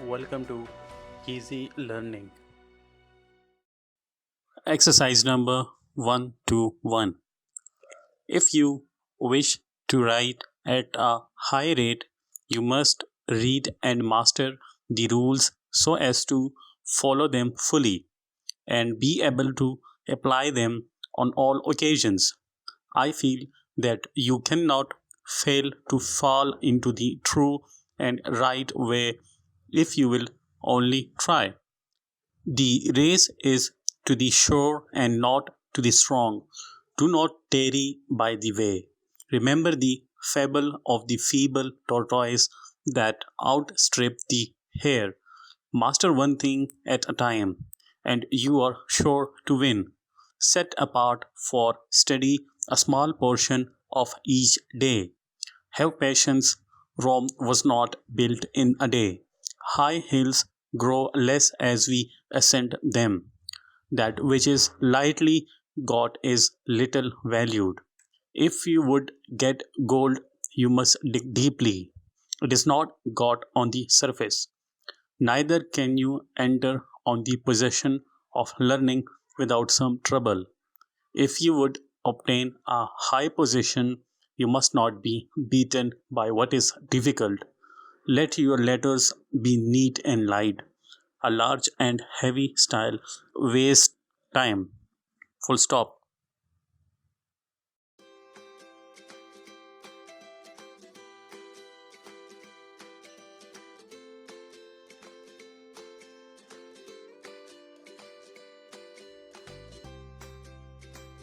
Welcome to Easy Learning. Exercise number 121. If you wish to write at a high rate, you must read and master the rules so as to follow them fully and be able to apply them on all occasions. I feel that you cannot fail to fall into the true and right way if you will only try. The race is to the sure and not to the strong. Do not tarry by the way. Remember the fable of the feeble tortoise that outstripped the hare. Master one thing at a time, and you are sure to win. Set apart for study a small portion of each day. Have patience. Rome was not built in a day. High hills grow less as we ascend them. That which is lightly got is little valued. If you would get gold, you must dig deeply. It is not got on the surface. Neither can you enter on the possession of learning without some trouble. If you would obtain a high position, you must not be beaten by what is difficult. Let your letters be neat and light. A large and heavy style waste time. Full stop.